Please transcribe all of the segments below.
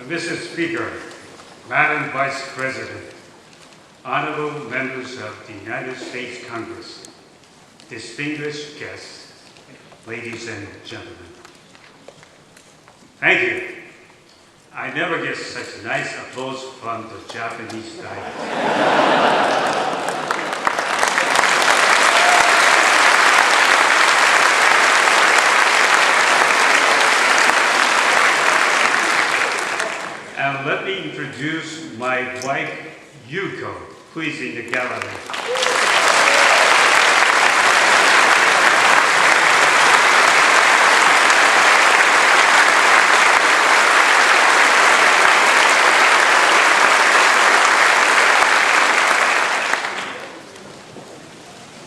Mr. Speaker, Madam Vice President, honorable members of the United States Congress, distinguished guests, ladies and gentlemen. Thank you. I never get such nice applause from the Japanese dialect. And let me introduce my wife, Yuko, who is in the gallery.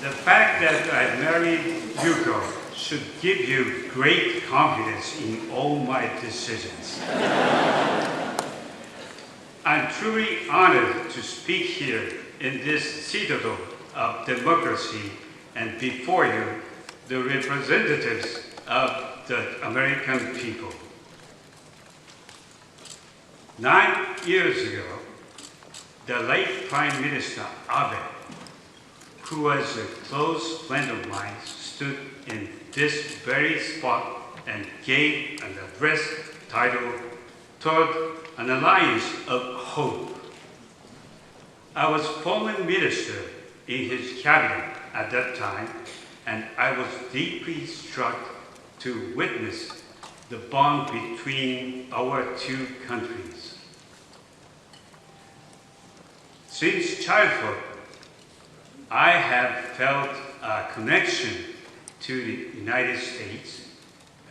The fact that I married Yuko should give you great confidence in all my decisions. I'm truly honored to speak here in this citadel of democracy and before you, the representatives of the American people. 9 years ago, the late Prime Minister Abe, who was a close friend of mine, stood in this very spot and gave an address titled Toward an Alliance of Hope. I was foreign minister in his cabinet at that time, and I was deeply struck to witness the bond between our two countries. Since childhood, I have felt a connection to the United States,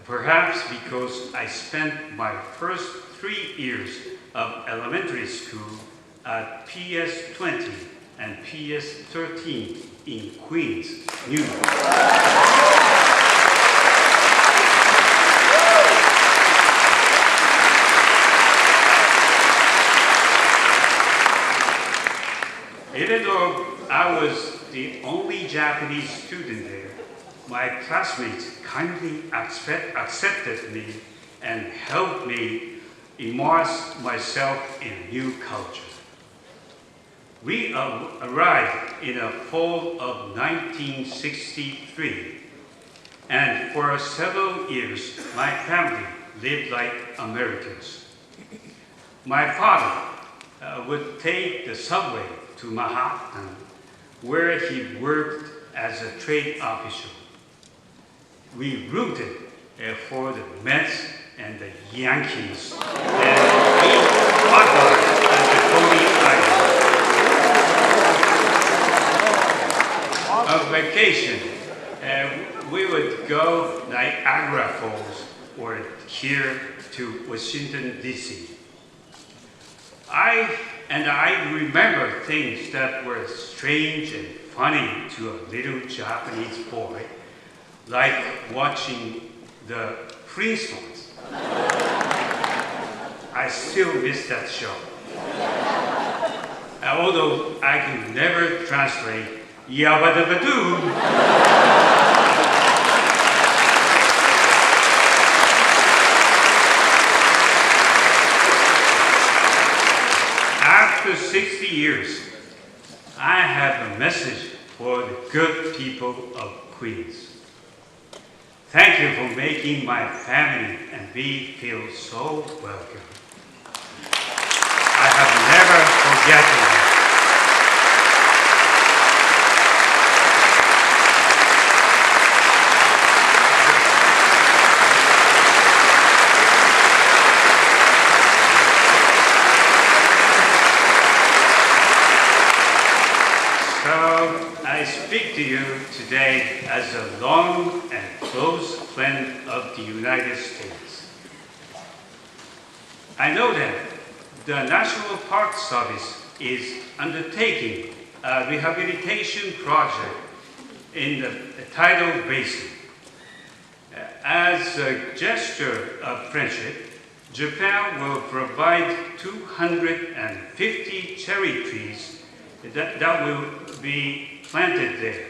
perhaps because I spent my first 3 years of elementary school at PS 20 and PS 13 in Queens, New York. Even though I was the only Japanese student there, my classmates kindly accepted me and helped me immerse myself in a new culture. We arrived in the fall of 1963, and for several years, my family lived like Americans. My father would take the subway to Manhattan, where he worked as a trade official. We rooted for the Mets and the Yankees, and ate hot dogs at the Coney Island. On vacation, we would go Niagara Falls or here to Washington, D.C. I remember things that were strange and funny to a little Japanese boy, like watching the Flintstones. I still miss that show. Although I can never translate Yabba Dabba Doo. After 60 years, I have a message for the good people of Queens. Thank you for making my family and me feel so welcome. I have never forgotten you. So I speak to you today as a long and close friend of the United States. I know that the National Park Service is undertaking a rehabilitation project in the tidal basin. As a gesture of friendship, Japan will provide 250 cherry trees that will be planted there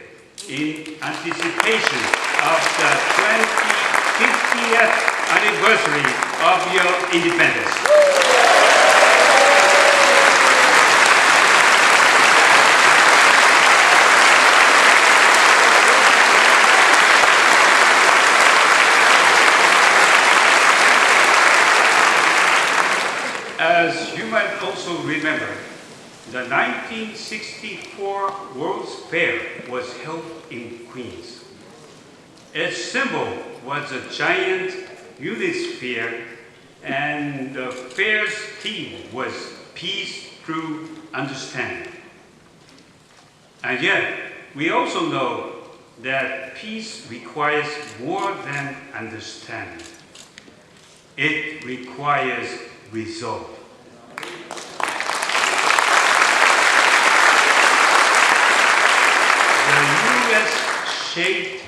in anticipation of the 50th anniversary of your independence. also remember the 1964 World's Fair was held in Queens. Its symbol was a giant Unisphere, and the fair's theme was peace through understanding. And yet, we also know that peace requires more than understanding. It requires resolve. The U.S. shaped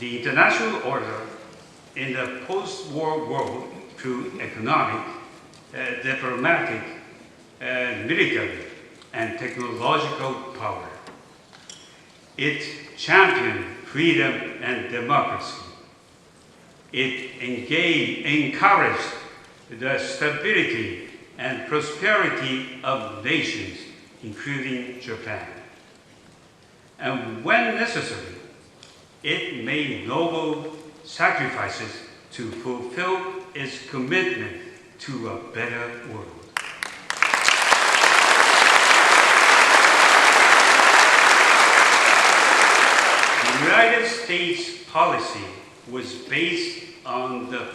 the international order in the post-war world through economic, diplomatic, military, and technological power. It championed freedom and democracy. It encouraged the stability and prosperity of nations, including Japan. And when necessary, it made noble sacrifices to fulfill its commitment to a better world. The United States policy was based on the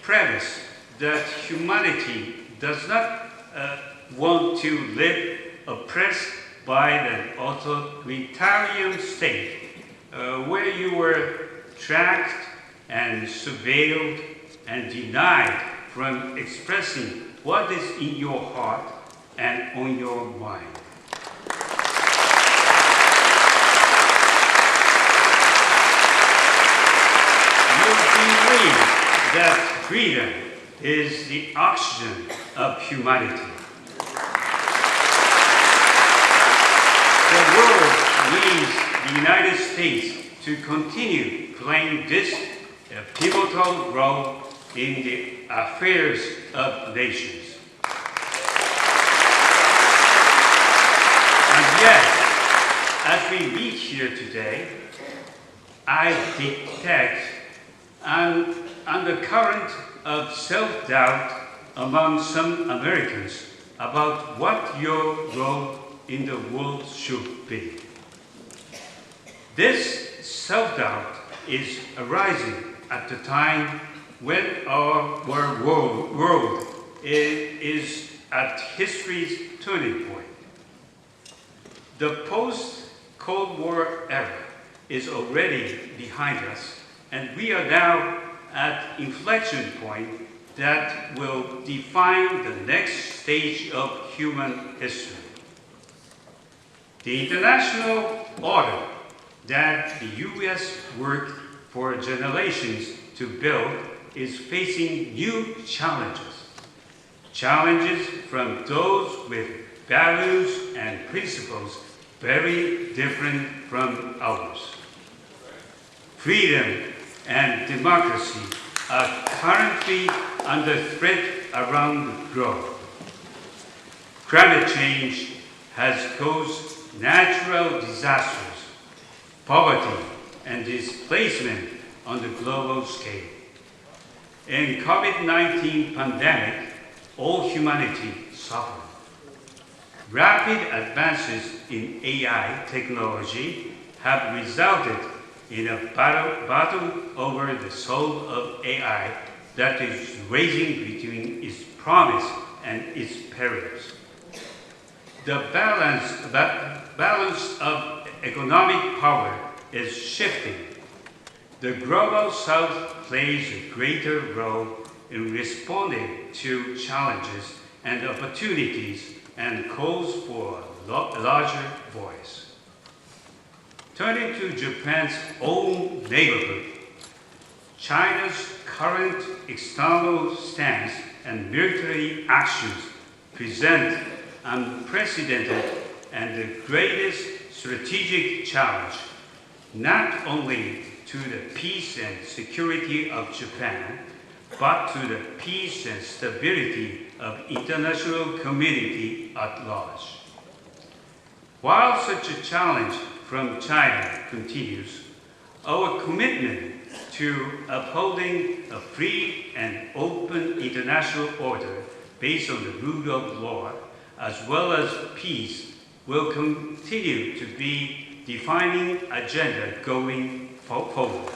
premise that humanity does not want to live oppressed by an authoritarian state where you were tracked and surveilled and denied from expressing what is in your heart and on your mind. You believe that freedom is the oxygen of humanity. The world needs the United States to continue playing this pivotal role in the affairs of nations. And yet, as we meet here today, I detect an undercurrent of self-doubt among some Americans about what your role in the world should be. This self-doubt is arising at the time when our world is at history's turning point. The post-Cold War era is already behind us, and we are now at inflection point that will define the next stage of human history. The international order that the U.S. worked for generations to build is facing new challenges. Challenges from those with values and principles very different from ours. Freedom and democracy are currently under threat around the globe. Climate change has caused natural disasters, poverty, and displacement on the global scale. In COVID-19 pandemic, all humanity suffered. Rapid advances in AI technology have resulted in a battle over the soul of AI that is raging between its promise and its perils. The balance of economic power is shifting. The global South plays a greater role in responding to challenges and opportunities and calls for a larger voice. Turning to Japan's own neighborhood, China's current external stance and military actions present unprecedented and the greatest strategic challenge, not only to the peace and security of Japan, but to the peace and stability of international community at large. While such a challenge from China continues, our commitment to upholding a free and open international order based on the rule of law as well as peace, will continue to be defining agenda going forward.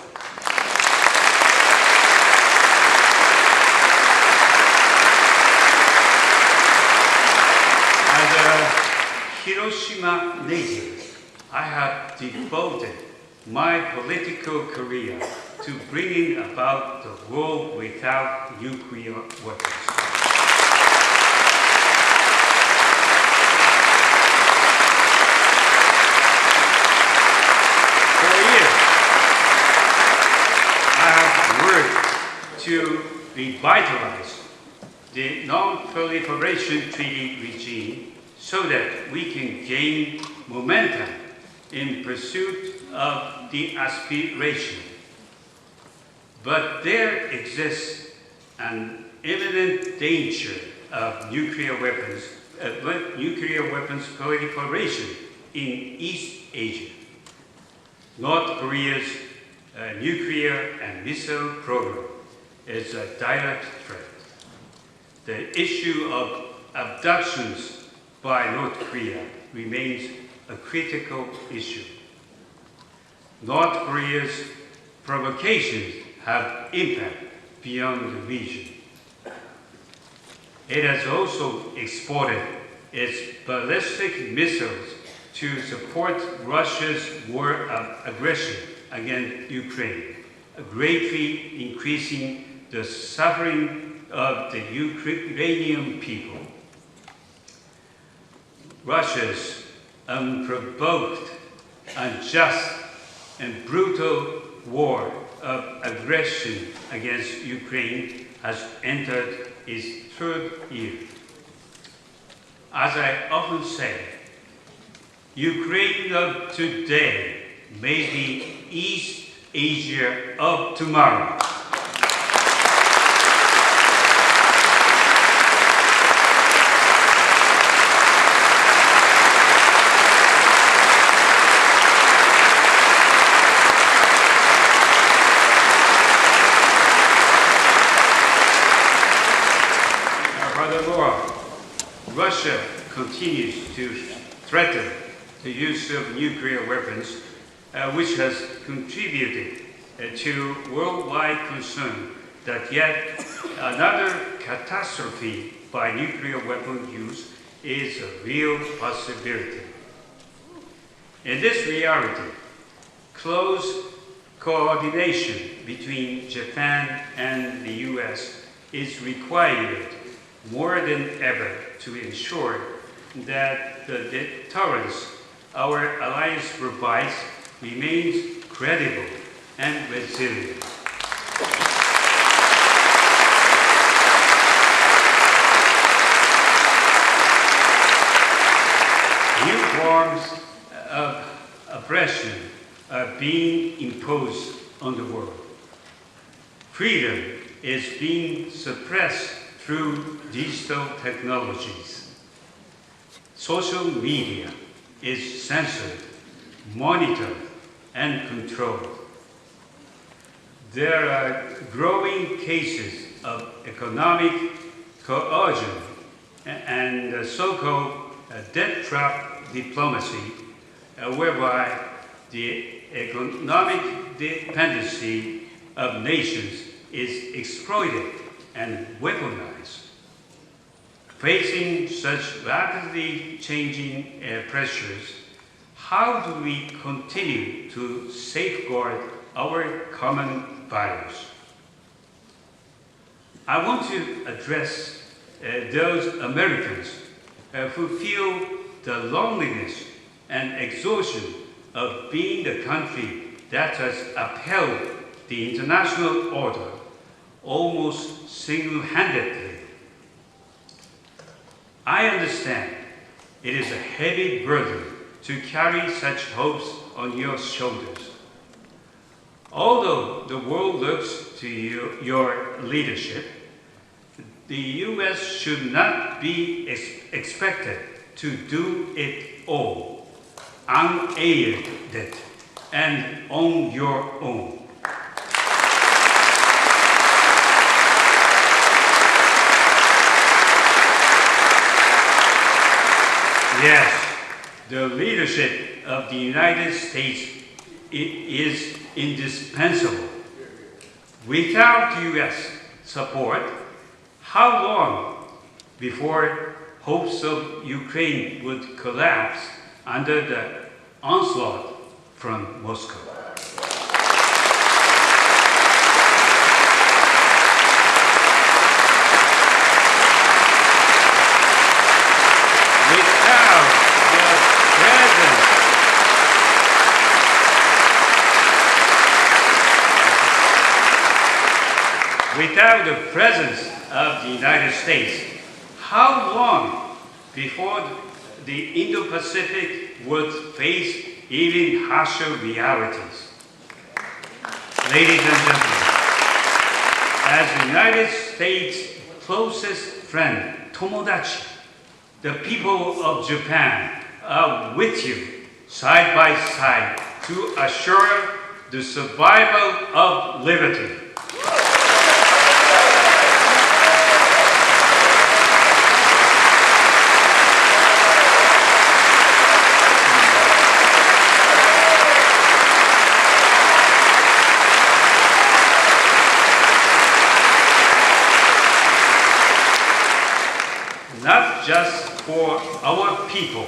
As a Hiroshima native, I have devoted my political career to bringing about the world without nuclear weapons. For years, I have worked to revitalize the Non-Proliferation Treaty regime so that we can gain momentum in pursuit of the aspiration. But there exists an imminent danger of nuclear weapons proliferation in East Asia. North Korea's nuclear and missile program is a direct threat. The issue of abductions by North Korea remains a critical issue. North Korea's provocations have impact beyond the region. It has also exported its ballistic missiles to support Russia's war of aggression against Ukraine, greatly increasing the suffering of the Ukrainian people. Russia's unprovoked, unjust, and brutal war of aggression against Ukraine has entered its third year. As I often say, Ukraine of today may be East Asia of tomorrow. Russia continues to threaten the use of nuclear weapons, which has contributed to worldwide concern that yet another catastrophe by nuclear weapon use is a real possibility. In this reality, close coordination between Japan and the US is required more than ever to ensure that the deterrence our alliance provides remains credible and resilient. New forms of oppression are being imposed on the world. Freedom is being suppressed through digital technologies. Social media is censored, monitored, and controlled. There are growing cases of economic coercion and so-called debt trap diplomacy, whereby the economic dependency of nations is exploited and weaponized. Facing such rapidly changing pressures, how do we continue to safeguard our common values? I want to address those Americans who feel the loneliness and exhaustion of being the country that has upheld the international order almost single-handedly. I understand it is a heavy burden to carry such hopes on your shoulders. Although the world looks to your leadership, the U.S. should not be expected to do it all, unaided and on your own. the leadership of the United States is indispensable. Without U.S. support, how long before hopes of Ukraine would collapse under the onslaught from Moscow? Without the presence of the United States, how long before the Indo-Pacific would face even harsher realities? Ladies and gentlemen, as the United States' closest friend, Tomodachi, the people of Japan are with you side by side to assure the survival of liberty. Not just for our people,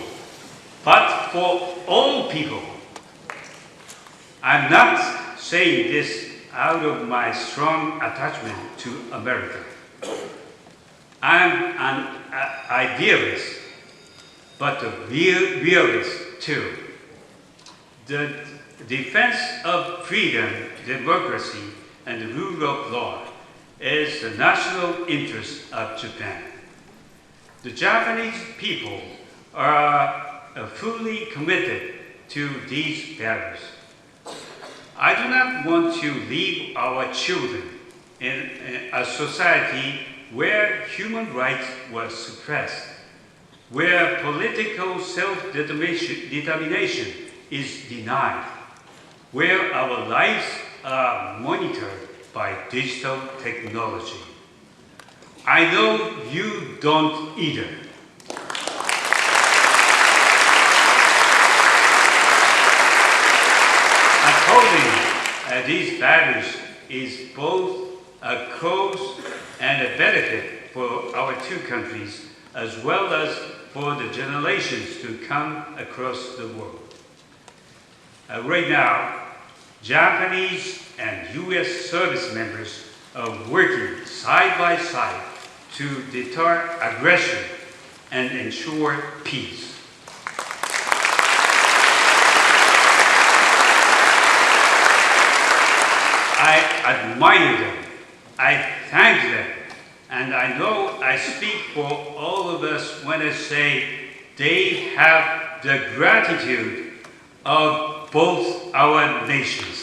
but for all people. I'm not saying this out of my strong attachment to America. I'm an idealist, but a realist too. The defense of freedom, democracy, and the rule of law is the national interest of Japan. The Japanese people are fully committed to these values. I do not want to leave our children in a society where human rights were suppressed, where political self-determination is denied, where our lives are monitored by digital technology. I know you don't either. Upholding these values is both a cause and a benefit for our two countries, as well as for the generations to come across the world. Right now, Japanese and U.S. service members are working side by side to deter aggression and ensure peace. I admire them, I thank them, and I know I speak for all of us when I say they have the gratitude of both our nations.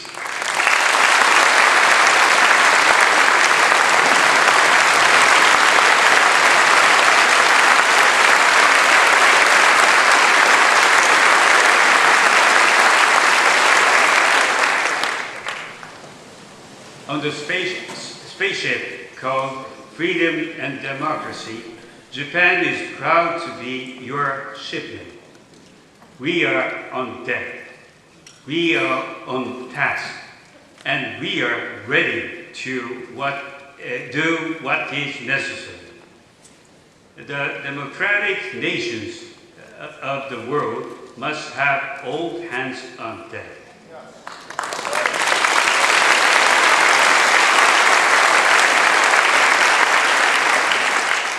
On the spaceship called Freedom and Democracy, Japan is proud to be your shipmate. We are on deck, we are on task, and we are ready to do what is necessary. The democratic nations of the world must have all hands on deck.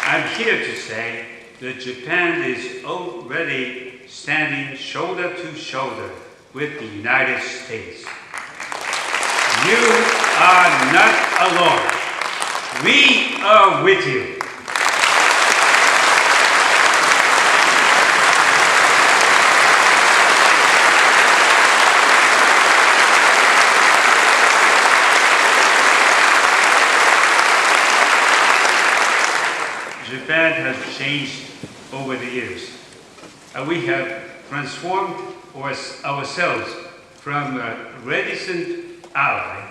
I'm here to say that Japan is already standing shoulder to shoulder with the United States. You are not alone. We are with you. Japan has changed over the years. We have transformed ourselves from a reticent ally,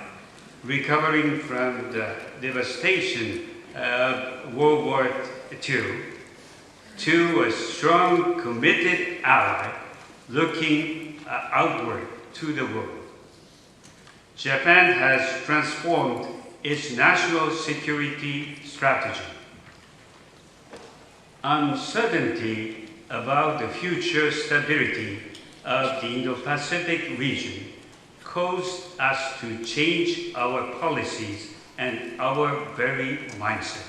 recovering from the devastation of World War II, to a strong, committed ally looking outward to the world. Japan has transformed its national security strategy. Uncertainty about the future stability of the Indo-Pacific region caused us to change our policies and our very mindset.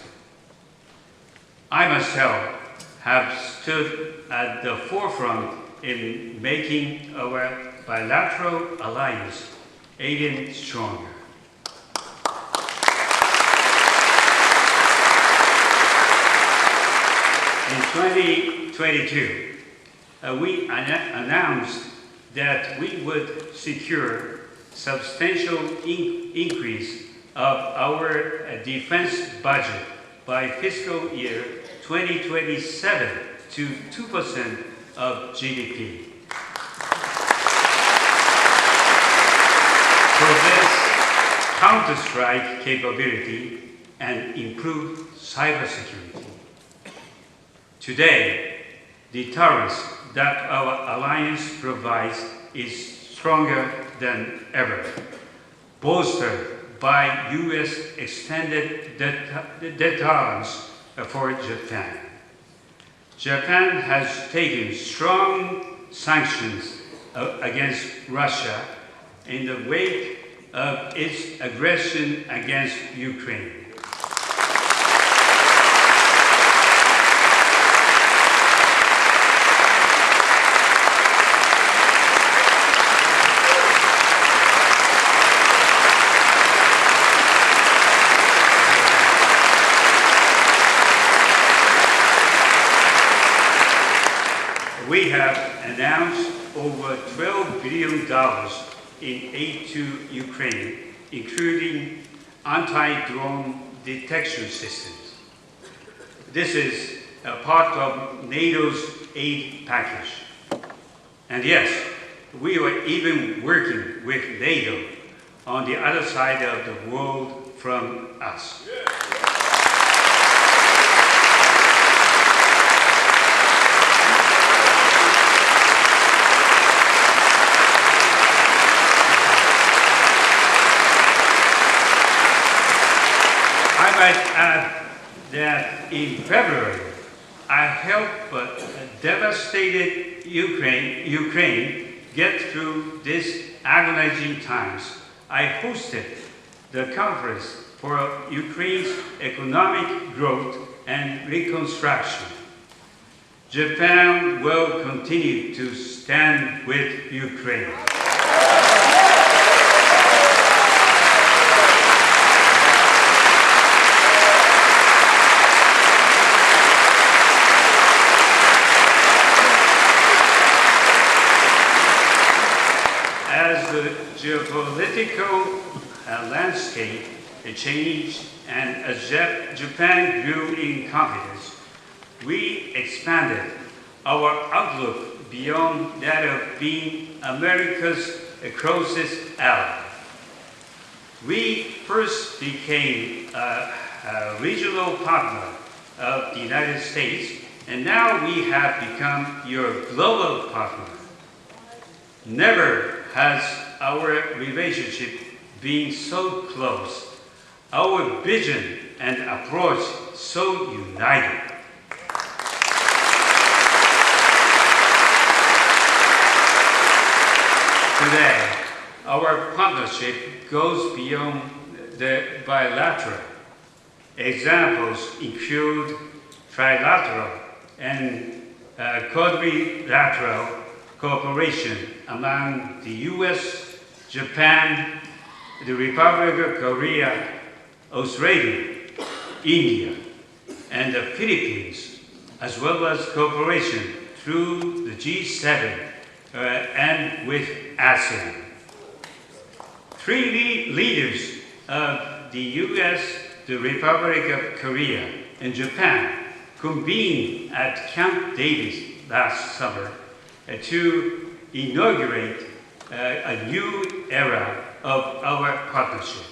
I myself have stood at the forefront in making our bilateral alliance even stronger. In 2022, we announced that we would secure substantial increase of our defense budget by fiscal year 2027 to 2% of GDP. For this counter-strike capability and improved cybersecurity. Today, the deterrence that our alliance provides is stronger than ever, bolstered by U.S. extended deterrence for Japan. Japan has taken strong sanctions against Russia in the wake of its aggression against Ukraine. We have announced over $12 billion in aid to Ukraine, including anti-drone detection systems. This is a part of NATO's aid package. And yes, we were even working with NATO on the other side of the world from us. I might add that in February, I helped a devastated Ukraine get through these agonizing times. I hosted the Conference for Ukraine's Economic Growth and Reconstruction. Japan will continue to stand with Ukraine. As the geopolitical landscape changed and as Japan grew in confidence, we expanded our outlook beyond that of being America's closest ally. We first became a regional partner of the United States, and now we have become your global partner. Never has our relationship been so close, our vision and approach so united. Today, our partnership goes beyond the bilateral. Examples include trilateral and quadrilateral cooperation among the US, Japan, the Republic of Korea, Australia, India, and the Philippines, as well as cooperation through the G7 and with ASEAN. Three leaders of the US, the Republic of Korea, and Japan convened at Camp David last summer to inaugurate a new era of our partnership.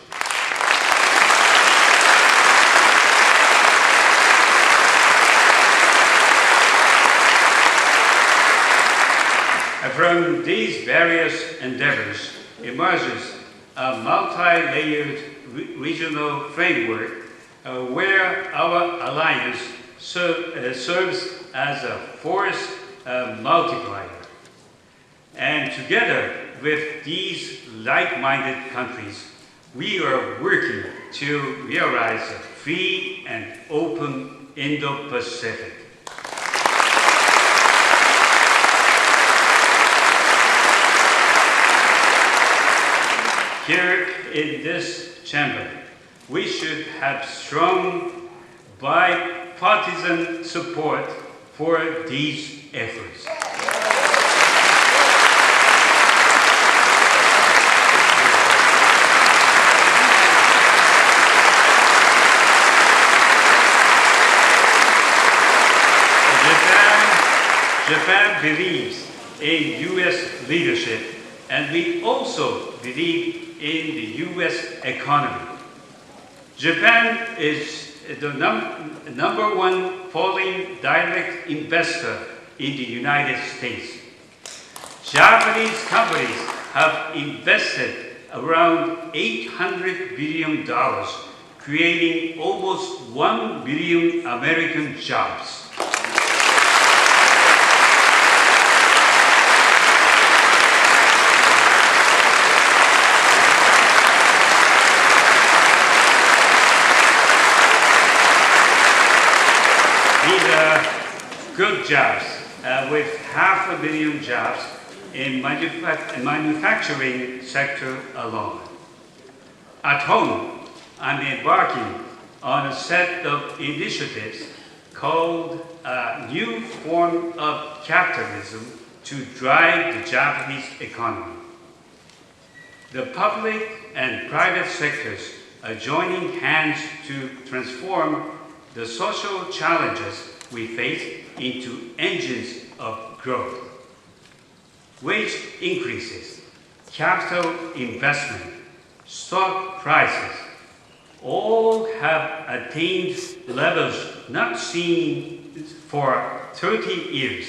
Through these various endeavors emerges a multi-layered regional framework where our alliance serves as a force multiplier. And together with these like-minded countries, we are working to realize a free and open Indo-Pacific. Here in this chamber, we should have strong bipartisan support for these efforts. Japan believes in U.S. leadership, and we also believe in the U.S. economy. Japan is the number one foreign direct investor in the United States. Japanese companies have invested around $800 billion, creating almost 1 million American jobs. These are good jobs, with 500,000 jobs in manufacturing sector alone. At home, I'm embarking on a set of initiatives called a new form of capitalism to drive the Japanese economy. The public and private sectors are joining hands to transform the social challenges we face into engines of growth. Wage increases, capital investment, stock prices, all have attained levels not seen for 30 years.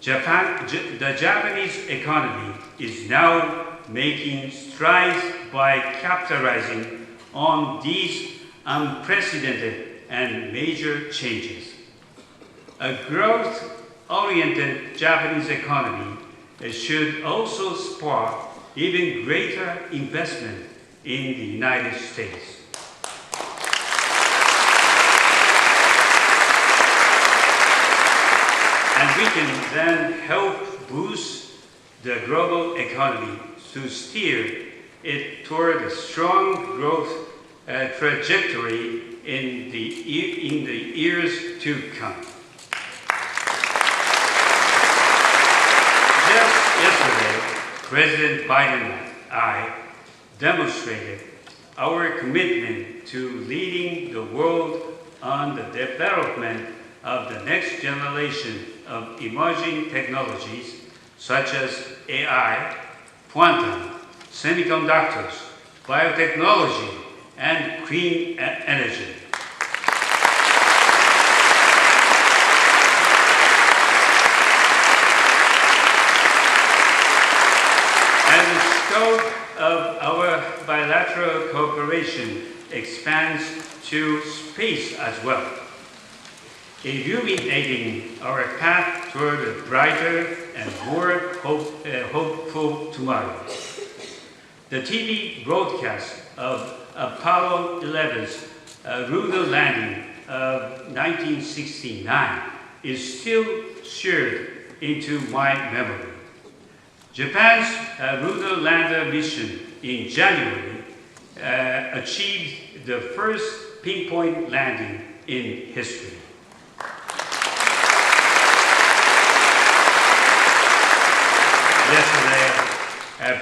The Japanese economy is now making strides by capitalizing on these unprecedented and major changes. A growth-oriented Japanese economy should also spark even greater investment in the United States. And we can then help boost the global economy to steer it toward a strong growth trajectory in the years to come. Just yesterday, President Biden and I demonstrated our commitment to leading the world on the development of the next generation of emerging technologies such as AI, quantum, semiconductors, biotechnology, and clean energy. And the scope of our bilateral cooperation expands to space as well, illuminating our path toward a brighter and more hopeful tomorrow. The TV broadcast of Apollo 11's lunar landing of 1969 is still seared into my memory. Japan's lunar lander mission in January achieved the first pinpoint landing in history. Yesterday,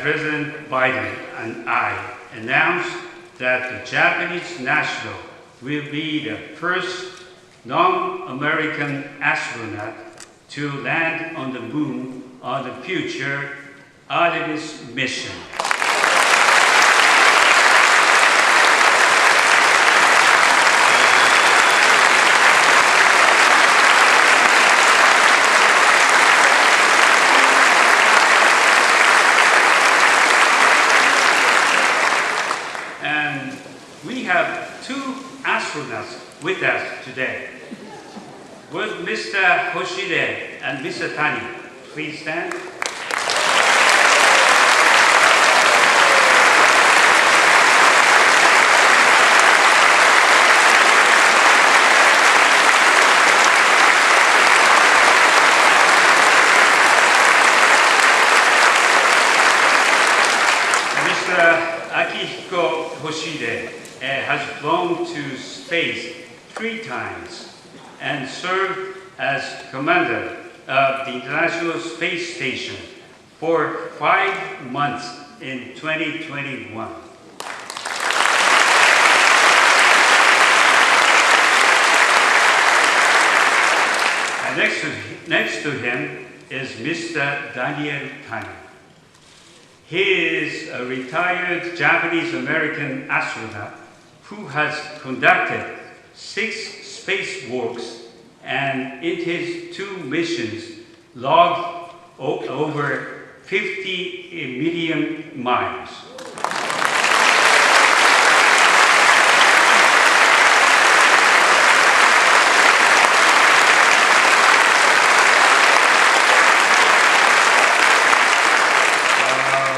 President Biden and I announced that the Japanese national will be the first non-American astronaut to land on the moon on the future Artemis mission. we have two astronauts with us today. Would Mr. Hoshide and Mr. Tani please stand? Akihiko Hoshide has flown to space 3 times and served as commander of the International Space Station for 5 months in 2021. And next to him is Mr. Daniel Tani. He is a retired Japanese-American astronaut who has conducted 6 spacewalks and in his 2 missions logged over 50 million miles.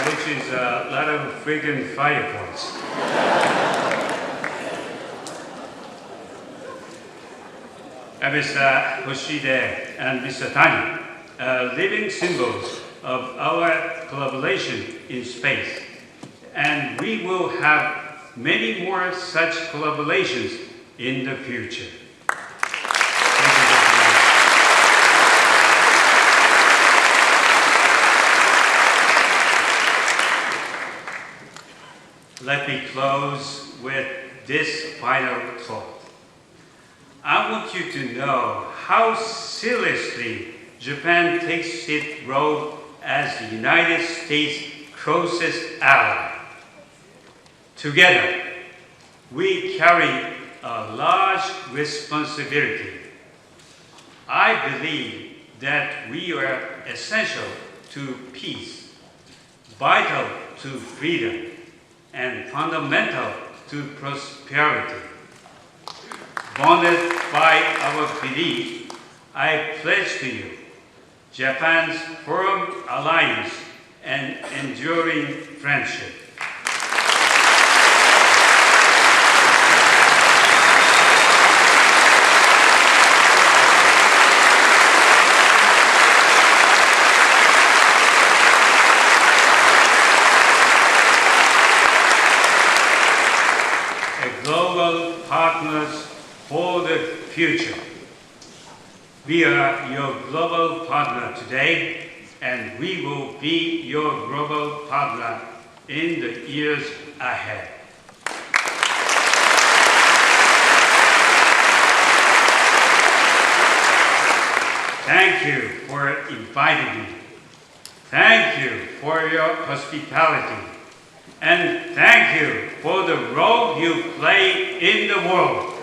Which is a lot of freaking fire points. Mr. Hoshide and Mr. Tani are living symbols of our collaboration in space. And we will have many more such collaborations in the future. Let me close with this final thought. I want you to know how seriously Japan takes its role as the United States' closest ally. Together, we carry a large responsibility. I believe that we are essential to peace, vital to freedom, and fundamental to prosperity. Bonded by our belief, I pledge to you Japan's firm alliance and enduring friendship. Global partners for the future. We are your global partner today, and we will be your global partner in the years ahead. Thank you for inviting me. Thank you for your hospitality. And thank you for the role you play in the world.